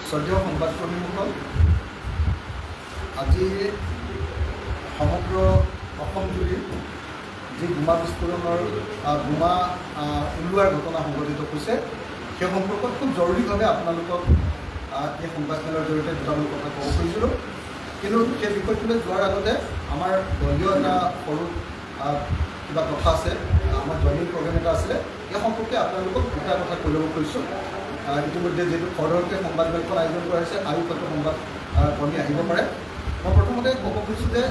শ্ৰদ্ধেয় সংবাদকৰ্মীসকল, আজি সমগ্ৰ অসমজুৰি যি বোমা বিস্ফোৰণৰ বোমা ওলোৱাৰ ঘটনা সংঘটিত হৈছে সেই সম্পৰ্কত খুব জৰুৰীভাৱে আপোনালোকক এই সংবাদমেলৰ জৰিয়তে দুটামান কথা ক'ব খুজিছিলোঁ। কিন্তু সেই বিষয়টোলৈ যোৱাৰ আগতে আমাৰ দলীয় এটা সৰু কিবা কথা আছে, আমাৰ জইনিং প্ৰগ্ৰেম এটা আছিলে, এই সম্পৰ্কে আপোনালোকক দুটা কথা কৈ ল'ব খুজিছোঁ। ইতিমধ্যে যিহেতু খৰধৰকৈ সংবাদমেলখন আয়োজন কৰা হৈছে আৰু হয়তো সংবাদ কৰ্মী আহিব পাৰে। মই প্ৰথমতে ক'ব খুজিছোঁ যে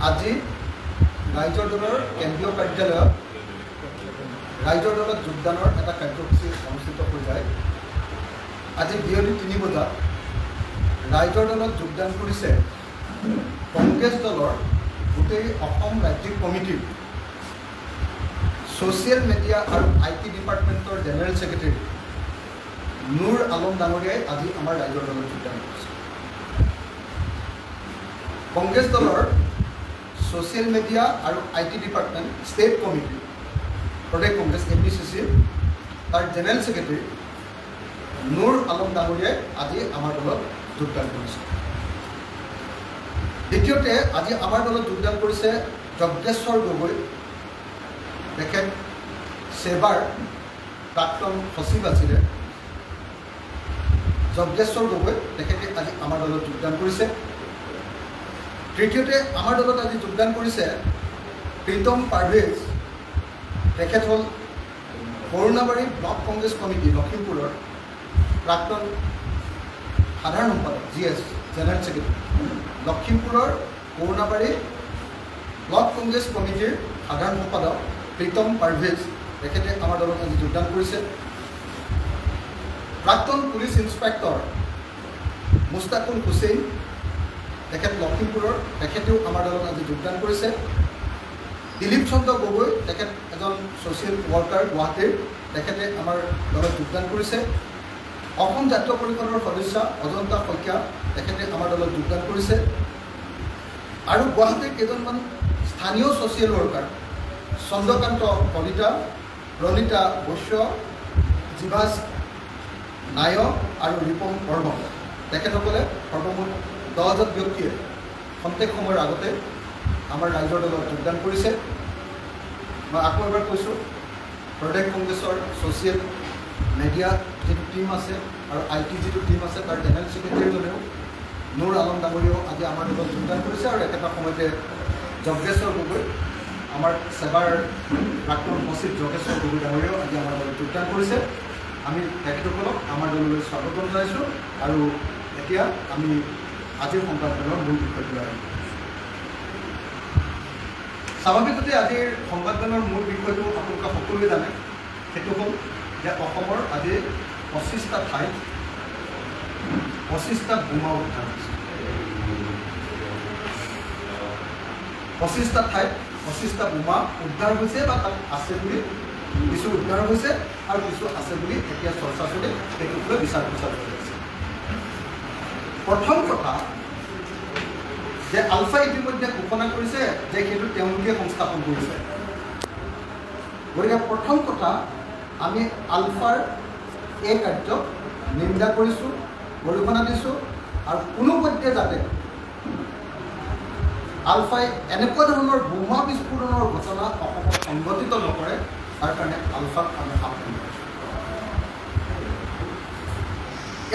আজি ৰাইজৰ দলৰ কেন্দ্ৰীয় কাৰ্যালয়ত ৰাইজৰ দলত যোগদানৰ এটা কাৰ্যসূচী অনুষ্ঠিত হৈ যায়। আজি বিয়লি 3 বজাত ৰাইজৰ দলত যোগদান কৰিছে কংগ্ৰেছ দলৰ গোটেই অসম ৰাজ্যিক কমিটিৰ ছ'চিয়েল মিডিয়া আৰু IT ডিপাৰ্টমেণ্টৰ জেনেৰেল ছেক্ৰেটেৰী নুৰ আলম ডাঙৰীয়াই আজি আমাৰ ৰাইজৰ দলত যোগদান কৰিছে। কংগ্ৰেছ দলৰ ছ'চিয়েল মিডিয়া আৰু IT department state committee Pradesh Congress APCC তাৰ জেনেৰেল ছেক্ৰেটেৰী নুৰ আলম ডাঙৰীয়াই আজি আমাৰ দলত যোগদান কৰিছে। দ্বিতীয়তে আজি আমাৰ দলত যোগদান কৰিছে যজ্ঞেশ্বৰ গগৈ, তেখেত সেবাৰ প্ৰাক্তন সচিব আছিলে। যজ্ঞেশ্বৰ গগৈ তেখেতে আজি আমাৰ দলত যোগদান কৰিছে। তৃতীয়তে আমাৰ দলত আজি যোগদান কৰিছে প্ৰীতম পাৰ্ভেজ, তেখেত হ'ল কৰুণাবাৰী ব্লক কংগ্ৰেছ কমিটি লখিমপুৰৰ প্ৰাক্তন সাধাৰণ সম্পাদক GS জেনেৰেল ছেক্ৰেটাৰী। লখিমপুৰৰ কৰুণাবাৰী ব্লক কংগ্ৰেছ কমিটিৰ সাধাৰণ সম্পাদক প্ৰীতম পাৰ্ভেজ তেখেতে আমাৰ দলত আজি যোগদান কৰিছে। প্ৰাক্তন পুলিচ ইন্সপেক্টৰ মুস্তাকুল হুছেইন, তেখেত লখিমপুৰৰ, তেখেতেও আমাৰ দলত আজি যোগদান কৰিছে। দিলীপ চন্দ্ৰ গগৈ, তেখেত এজন ছ'চিয়েল ৱৰ্কাৰ গুৱাহাটীৰ, তেখেতে আমাৰ দলত যোগদান কৰিছে। অসম জাতীয় পৰিষদৰ সদস্য অজন্তা শইকীয়া, তেখেতে আমাৰ দলত যোগদান কৰিছে। আৰু গুৱাহাটীৰ কেইজনমান স্থানীয় ছ'চিয়েল ৱৰ্কাৰ চন্দ্ৰকান্ত কলিতা, প্ৰণীতা বৈশ্য, জীৱাজ নায়ক আৰু ৰিপম বৰ্মা, তেখেতসকলে সৰ্বমুঠ 10জন ব্যক্তিয়ে খন্তেক সময়ৰ আগতে আমাৰ ৰাইজৰ দলত যোগদান কৰিছে। মই আকৌ এবাৰ কৈছোঁ, প্ৰদেশ কংগ্ৰেছৰ ছ'চিয়েল মিডিয়া যিটো টীম আছে আৰু IT যিটো টীম আছে তাৰ জেনেৰেল ছেক্ৰেটেৰীজনেও নুৰ আলম ডাঙৰীয়াও আজি আমাৰ দলত যোগদান কৰিছে। আৰু একেটা সময়তে যজ্ঞেশ্বৰ গগৈ, আমাৰ সেবাৰ প্ৰাক্তন সচিব যজ্ঞেশ্বৰ গগৈ ডাঙৰীয়াও আজি আমাৰ দলত যোগদান কৰিছে। আমি তেখেতসকলক আমাৰ দললৈ স্বাগতম জনাইছোঁ। আৰু এতিয়া আমি আজিৰ সংবাদমেলৰ মূল বিষয়টো আহিম। স্বাভাৱিকতে আজিৰ সংবাদমেলৰ মূল বিষয়টো আপোনালোকে সকলোৱে জানে, সেইটো হ'ল যে অসমৰ আজি 25টা ঠাইত 25টা বোমা উদ্ধাৰ হৈছে। 25টা ঠাইত 25টা বোমা উদ্ধাৰ হৈছে বা তাত আছে বুলি, কিছু উদ্ধাৰ হৈছে আৰু কিছু আছে বুলি এতিয়া চৰ্চা চলে, সেইটোক লৈ বিচাৰ খোচাৰ চলি আছে। প্ৰথম কথা যে আলফাই ইতিমধ্যে ঘোষণা কৰিছে যে সেইটো তেওঁলোকে সংস্থাপন কৰিছে। গতিকে প্ৰথম কথা, আমি আলফাৰ এই কাৰ্যক নিন্দা কৰিছোঁ, গৰিহণা দিছোঁ আৰু কোনোপধ্যে যাতে আলফাই এনেকুৱা ধৰণৰ বোমা বিস্ফোৰণৰ ঘটনা অসমত সংঘটিত নকৰে তাৰ কাৰণে আলফাক আমি আহ্বান কৰিছোঁ।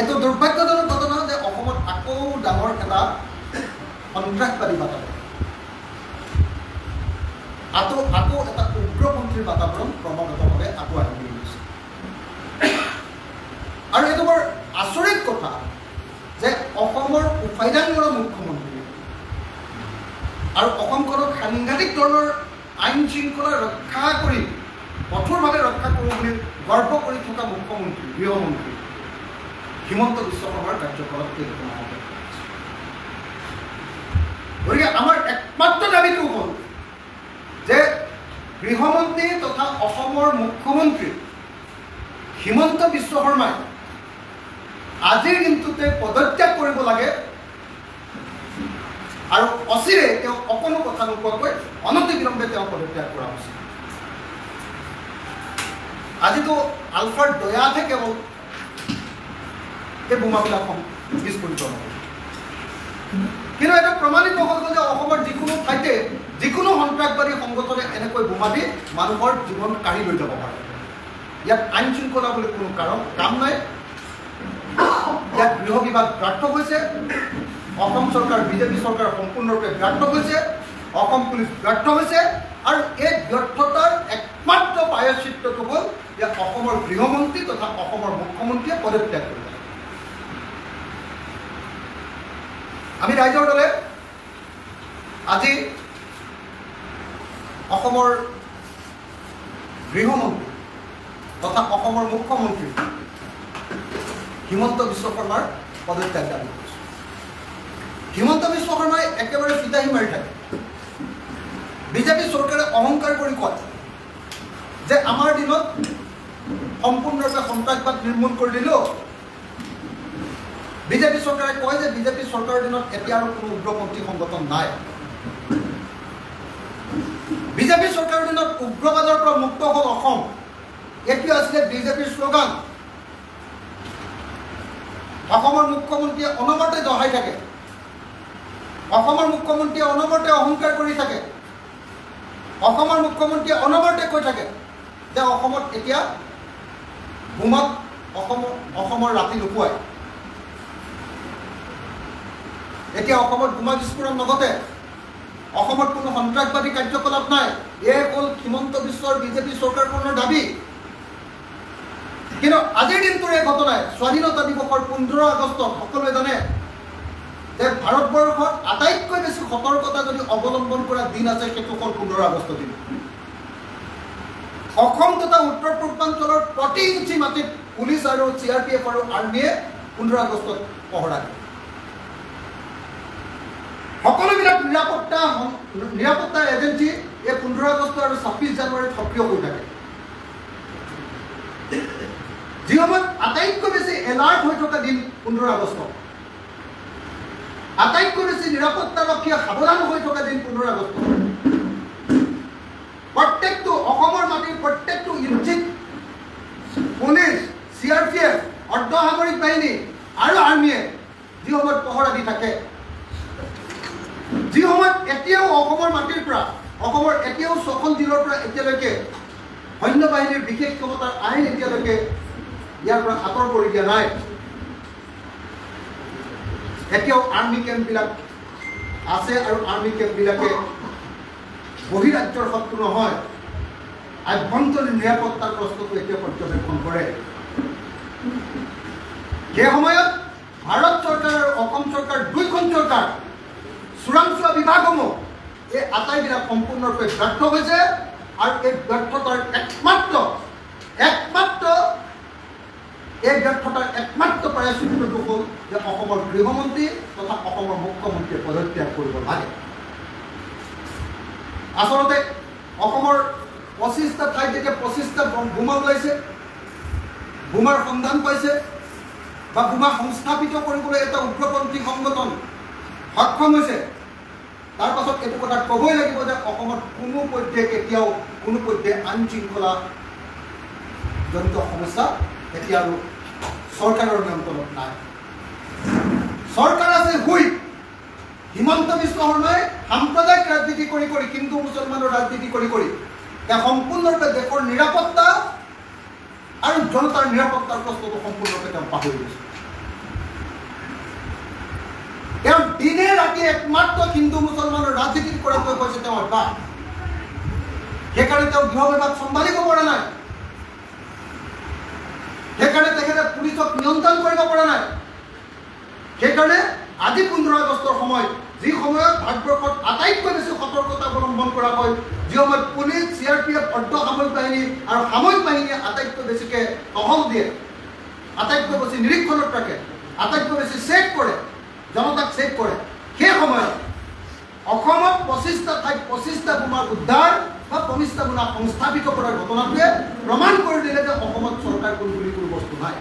এইটো দুৰ্ভাগ্যজনক ঘটনা যে অসমত আকৌ ডাঙৰ এটা সন্ত্ৰাসবাদী বাতাবৰণ, আকৌ এটা উগ্ৰপন্থীৰ বাতাবৰণ ক্ৰমাগতভাৱে আগুৱাই আহি গৈছে। আৰু এইটো বৰ আচৰিত কথা যে অসমৰ উপাধ্যায়ৰ মুখ্যমন্ত্ৰী আৰু অসমখনক সাংঘাতিক ধৰণৰ আইন শৃংখলা ৰক্ষা কৰি কঠোৰভাৱে ৰক্ষা কৰোঁ বুলি গৰ্ব কৰি থকা মুখ্যমন্ত্ৰী, গৃহমন্ত্ৰী হিমন্ত বিশ্ব শৰ্মাৰ কাৰ্যকালত এই ঘটনা সংঘটিত হৈছে। গতিকে আমাৰ একমাত্ৰ দাবীটো হ'ল যে গৃহমন্ত্ৰী তথা অসমৰ মুখ্যমন্ত্ৰী হিমন্ত বিশ্ব শৰ্মাই আজিৰ দিনটোতে পদত্যাগ কৰিব লাগে আৰু অচিৰে তেওঁ অকণো কথা নোকোৱাকৈ অনতিবিলম্বে তেওঁ পদত্যাগ কৰা উচিত। আজিতো আলফাৰ দয়াতহে কেৱল এই বোমাবিলাক বিস্ফোৰিত নহয়। কিন্তু এটা প্ৰমাণিত হৈ গ'ল যে অসমৰ যিকোনো ঠাইতে যিকোনো সন্ত্ৰাসবাদী সংগঠনে এনেকৈ বোমা দি মানুহৰ জীৱন কাঢ়ি লৈ যাব পাৰে। ইয়াত আইন শৃংখলা বুলি কোনো কাম নাই। ইয়াত গৃহ বিভাগ ব্যৰ্থ হৈছে, অসম চৰকাৰ বিজেপি চৰকাৰ সম্পূৰ্ণৰূপে ব্যৰ্থ হৈছে, অসম পুলিচ ব্যৰ্থ হৈছে, আৰু এই ব্যৰ্থতাৰ একমাত্ৰ প্ৰায়শ্চিত্তটো হ'ল যে অসমৰ গৃহমন্ত্ৰী তথা অসমৰ মুখ্যমন্ত্ৰীয়ে পদত্যাগ কৰিব। আমি ৰাইজৰ দলে আজি অসমৰ গৃহমন্ত্ৰী তথা অসমৰ মুখ্যমন্ত্ৰী হিমন্ত বিশ্ব শৰ্মাৰ পদত্যাগ দাবী কৰিছোঁ। হিমন্ত বিশ্ব শৰ্মাই একেবাৰে ফিতাহী মাৰি থাকে। বিজেপি চৰকাৰে অহংকাৰ কৰি কয় যে আমাৰ দিনত সম্পূৰ্ণৰূপে সন্ত্ৰাসবাদ নিৰ্মূল কৰি দিলোঁ। বিজেপি চৰকাৰে কয় যে বিজেপি চৰকাৰৰ দিনত এতিয়া আৰু কোনো উগ্ৰপন্থী সংগঠন নাই। বিজেপি চৰকাৰৰ দিনত উগ্ৰবাদৰ পৰা মুক্ত হ'ল অসম, এইটো আছিলে বিজেপিৰ শ্লোগান। অসমৰ মুখ্যমন্ত্ৰীয়ে অনবৰতে দহাই থাকে, অসমৰ মুখ্যমন্ত্ৰীয়ে অনবৰতে অহংকাৰ কৰি থাকে, অসমৰ মুখ্যমন্ত্ৰীয়ে অনবৰতে কৈ থাকে যে অসমত এতিয়া বোমাত অসমৰ ৰাতি নুপুৱায়, এতিয়া অসমত বোমা বিস্ফোৰণ নঘটে, অসমত কোনো সন্ত্ৰাসবাদী কাৰ্যকলাপ নাই। এই হ'ল হিমন্ত বিশ্বৰ বিজেপি চৰকাৰখনৰ দাবী। কিন্তু আজিৰ দিনটোৰ এই ঘটনাই স্বাধীনতা দিৱসৰ 15 আগষ্টত সকলোৱে জানে যে ভাৰতবৰ্ষত আটাইতকৈ বেছি সতৰ্কতা যদি অৱলম্বন কৰা দিন আছে সেইটো হ'ল 15 আগষ্ট দিন। অসম তথা উত্তৰ পূৰ্বাঞ্চলৰ প্ৰতি ইঞ্চি মাটিত পুলিচ আৰু CRPF আৰু আৰ্মীয়ে 15 আগষ্টত পহৰা দিয়ে। সকলোবিলাক নিৰাপত্তা এজেঞ্চি এই 15 আগষ্ট আৰু 26 জানুৱাৰীত সক্ৰিয় হৈ থাকে। যি সময়ত আটাইতকৈ বেছি এলাৰ্ট হৈ থকা দিন 15 আগষ্ট, আটাইতকৈ বেছি নিৰাপত্তাৰক্ষীয়ে সাৱধান হৈ থকা দিন 15 আগষ্ট। প্ৰত্যেকটো অসমৰ মাটিৰ প্ৰত্যেকটো ইঞ্চিত পুলিচ, CRPF, অৰ্ধসামৰিক বাহিনী আৰু আৰ্মীয়ে যি সময়ত পহৰা দি থাকে, যি সময়ত এতিয়াও অসমৰ মাটিৰ পৰা অসমৰ এতিয়াও 6খন জিলাৰ পৰা এতিয়ালৈকে সৈন্য বাহিনীৰ বিশেষ ক্ষমতাৰ আইন এতিয়ালৈকে ইয়াৰ পৰা আঁতৰ কৰি দিয়া নাই। এতিয়াও আৰ্মি কেম্পবিলাক আছে আৰু আৰ্মি কেম্পবিলাকে বহিৰাজ্যৰ শত্ৰু নহয়, আভ্যন্তৰীণ নিৰাপত্তাৰ প্ৰশ্নটো এতিয়া পৰ্যবেক্ষণ কৰে। সেই সময়ত ভাৰত চৰকাৰ আৰু অসম চৰকাৰ দুয়োখন চৰকাৰ চোৰাংচোৱা বিভাগসমূহ এই আটাইবিলাক সম্পূৰ্ণৰূপে ব্যৰ্থ হৈছে। আৰু এই ব্যৰ্থতাৰ একমাত্ৰ প্ৰায়শ্চিত্তটো হ'ল যে অসমৰ গৃহমন্ত্ৰী তথা অসমৰ মুখ্যমন্ত্ৰীয়ে পদত্যাগ কৰিব লাগে। আচলতে অসমৰ 25টা ঠাইত যেতিয়া 25টা বোমা ওলাইছে, বোমাৰ সন্ধান পাইছে বা বোমা সংস্থাপিত কৰিবলৈ এটা উগ্ৰপন্থী সংগঠন সক্ষম হৈছে, তাৰ পাছত এইটো কথা ক'বই লাগিব যে অসমত কোনো পৰ্যায়ে কেতিয়াও কোনো পৰ্যায়ে আইন শৃংখলা জনিত সমস্যা এতিয়া আৰু চৰকাৰৰ নিয়ন্ত্ৰণত নাই। চৰকাৰ আছে হুই। হিমন্ত বিশ্ব শৰ্মাই সাম্প্ৰদায়িক ৰাজনীতি কৰি হিন্দু মুছলমানৰ ৰাজনীতি কৰি তেওঁ সম্পূৰ্ণৰূপে দেশৰ নিৰাপত্তা আৰু জনতাৰ নিৰাপত্তাৰ প্ৰশ্নটো সম্পূৰ্ণৰূপে তেওঁ পাহৰি গৈছে। তেওঁ দিনে ৰাতি একমাত্ৰ হিন্দু মুছলমানৰ ৰাজনীতি কৰাটোৱে কৈছে তেওঁ অভ্যাস। সেইকাৰণে তেওঁ গৃহ বিভাগ চম্ভালিব পৰা নাই, সেইকাৰণে তেখেতে পুলিচক নিয়ন্ত্ৰণ কৰিব পৰা নাই। সেইকাৰণে আজি 15 আগষ্টৰ সময়ত যি সময়ত ভাৰতবৰ্ষত আটাইতকৈ বেছি সতৰ্কতা অৱলম্বন কৰা হয়, যি সময়ত পুলিচ, CRPF, অৰ্ধসামৰিক বাহিনী আৰু সামৰিক বাহিনীয়ে আটাইতকৈ বেছিকৈ টহল দিয়ে, আটাইতকৈ বেছি নিৰীক্ষণত ৰাখে, আটাইতকৈ বেছি চেক কৰে, জনতাক চেক কৰে, সেই সময়ত অসমত 25টা ঠাইত 25টা বোমা উদ্ধাৰ বা 25টা বোমা সংস্থাপিত কৰাৰ ঘটনাটোৱে প্ৰমাণ কৰি দিলে যে অসমত চৰকাৰ কোন বুলি কোনো বস্তু নাই।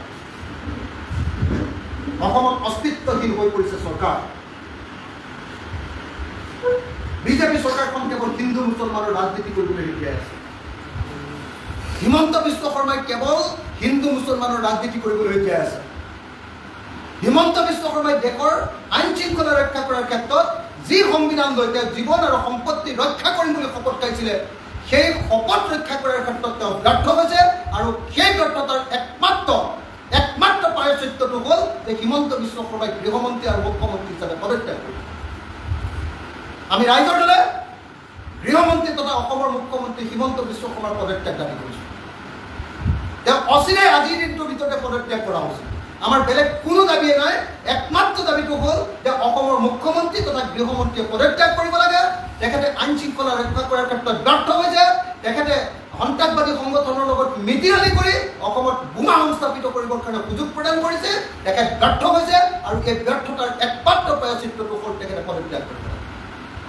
অসমত অস্তিত্বহীন হৈ পৰিছে চৰকাৰ। বিজেপি চৰকাৰখন কেৱল হিন্দু মুছলমানৰ ৰাজনীতি কৰিবলৈ শিকাই আছে। হিমন্ত বিশ্ব শৰ্মাই কেৱল হিন্দু মুছলমানৰ ৰাজনীতি কৰিবলৈ শিকাই আছে। হিমন্ত বিশ্ব শৰ্মাই দেশৰ আইন শৃংখলা ৰক্ষা কৰাৰ ক্ষেত্ৰত যি সংবিধান লৈ তেওঁ জীৱন আৰু সম্পত্তি ৰক্ষা কৰিম বুলি শপত খাইছিলে সেই শপত ৰক্ষা কৰাৰ ক্ষেত্ৰত তেওঁ ব্যৰ্থ হৈছে আৰু সেই ব্যৰ্থতাৰ একমাত্ৰ প্ৰায়শ্চিত্তটো হ'ল যে হিমন্ত বিশ্ব শৰ্মাই গৃহমন্ত্ৰী আৰু মুখ্যমন্ত্ৰী হিচাপে পদত্যাগ কৰিছে। আমি ৰাইজৰ দলে গৃহমন্ত্ৰী তথা অসমৰ মুখ্যমন্ত্ৰী হিমন্ত বিশ্ব শৰ্মাৰ পদত্যাগ দাবী কৰিছোঁ। তেওঁ অচিৰে আজিৰ দিনটোৰ ভিতৰতে পদত্যাগ কৰা উচিত। আমাৰ বেলেগ কোনো দাবীয়ে নাই, একমাত্ৰ দাবীটো হ'ল যে অসমৰ মুখ্যমন্ত্ৰী তথা গৃহমন্ত্ৰীয়ে পদত্যাগ কৰিব লাগে। তেখেতে আইন শৃংখলা ৰক্ষা কৰাৰ ক্ষেত্ৰত ব্যৰ্থ হৈছে। তেখেতে সন্ত্ৰাসবাদী সংগঠনৰ লগত মিতিৰালি কৰি অসমত বোমা সংস্থাপিত কৰিবৰ কাৰণে সুযোগ প্ৰদান কৰিছে। তেখেত ব্যৰ্থ হৈছে আৰু এই ব্যৰ্থতাৰ একমাত্ৰ প্ৰায়শ্চিত্তটো হ'ল তেখেতে পদত্যাগ কৰিব লাগে।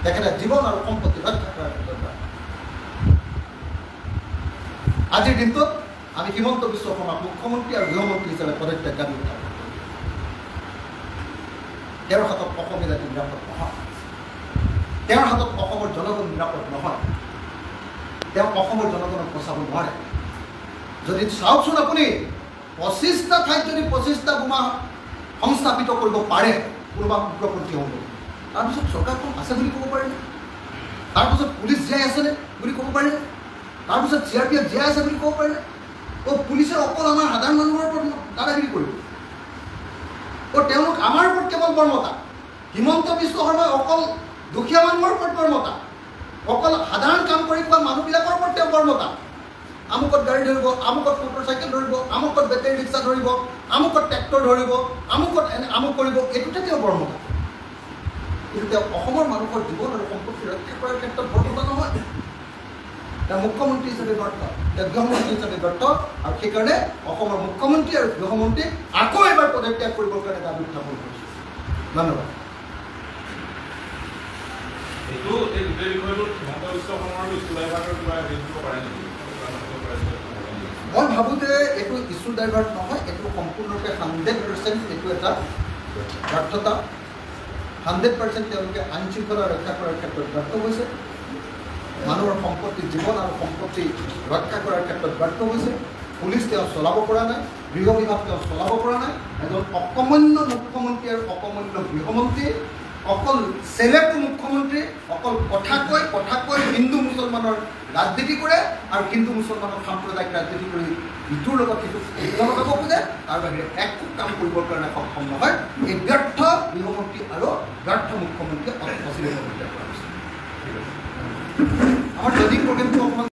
তেখেতে জীৱন আৰু সম্পত্তি ৰক্ষা কৰাৰ ক্ষেত্ৰত আজিৰ দিনটোত আমি হিমন্ত বিশ্ব শৰ্মাক মুখ্যমন্ত্ৰী আৰু গৃহমন্ত্ৰী হিচাপে পদত্যাগ দাবী উঠাব। তেওঁৰ হাতত অসমীয়া জাতি নিৰাপদ নহয়, তেওঁৰ হাতত অসমৰ জনগণ নিৰাপদ নহয়, তেওঁ অসমৰ জনগণক বচাব নোৱাৰে। যদি চাওকচোন আপুনি 25টা ঠাইত যদি 25টা বোমা সংস্থাপিত কৰিব পাৰে কোনোবা উগ্ৰপন্থী সংগঠন, তাৰপিছত চৰকাৰখন আছে বুলি ক'ব পাৰিনে? তাৰপিছত পুলিচ জীয়াই আছেনে বুলি ক'ব পাৰিনে? তাৰপিছত CRPF জীয়াই আছে বুলি ক'ব পাৰিনে? পুলিচে অকল আমাৰ সাধাৰণ মানুহৰ ওপৰত দাদাগিৰি কৰিব। তেওঁলোক আমাৰ ওপৰত কেৱল বৰ্মতা। হিমন্ত বিশ্ব শৰ্মাই অকল দুখীয়া মানুহৰ ওপৰত বৰ্মতা, অকল সাধাৰণ কাম কৰি খোৱা মানুহবিলাকৰ ওপৰত তেওঁ বৰ্মতা। আমুকত গাড়ী ধৰিব, আমুকত মটৰচাইকেল ধৰিব, আমুকত বেটেৰী ৰিক্সা ধৰিব, আমুকত ট্ৰেক্টৰ ধৰিব, আমুকত আমুক কৰিব, এইটোতে তেওঁ বৰ্মতা। কিন্তু তেওঁ অসমৰ মানুহৰ জীৱন আৰু সম্পত্তি ৰক্ষা কৰাৰ ক্ষেত্ৰত বৰ্মতা নহয়। তেওঁ মুখ্যমন্ত্ৰী হিচাপে ব্যৰ্থ, তেওঁ গৃহমন্ত্ৰী হিচাপে ব্যৰ্থ, আৰু সেইকাৰণে অসমৰ মুখ্যমন্ত্ৰী আৰু গৃহমন্ত্ৰীক আকৌ এবাৰ পদত্যাগ কৰিবৰ কাৰণে দাবী উত্থাপন কৰিছোঁ। ধন্যবাদ। মই ভাবোঁ যে এইটো ইছ্যু ডাইভাৰ্ট নহয়, এইটো সম্পূৰ্ণৰূপে 100% এইটো এটা ব্যৰ্থতা। 100% তেওঁলোকে আইন শৃংখলা ৰক্ষা কৰাৰ ক্ষেত্ৰত ব্যৰ্থ হৈছে, মানুহৰ সম্পত্তি, জীৱন আৰু সম্পত্তি ৰক্ষা কৰাৰ ক্ষেত্ৰত ব্যৰ্থ হৈছে। পুলিচ তেওঁ চলাব পৰা নাই, গৃহ বিভাগ তেওঁ চলাব পৰা নাই। এজন অকমান্য মুখ্যমন্ত্ৰী আৰু অকমান্য গৃহমন্ত্ৰী, অকল চেলেবু মুখ্যমন্ত্ৰী, অকল কথা কৈ হিন্দু মুছলমানৰ ৰাজনীতি কৰে আৰু হিন্দু মুছলমানৰ সাম্প্ৰদায়িক ৰাজনীতি কৰি ইটোৰ লগত সিটো লগাব খোজে, তাৰ বাহিৰে একো কাম কৰিবৰ কাৰণে সক্ষম নহয়। এই ব্যৰ্থ গৃহমন্ত্ৰী আৰু ব্যৰ্থ মুখ্যমন্ত্ৰীয়ে অচিৰে পদত্যাগ কৰা হৈছে। আমাৰ যদি প্ৰগ্ৰেমটো অকণমান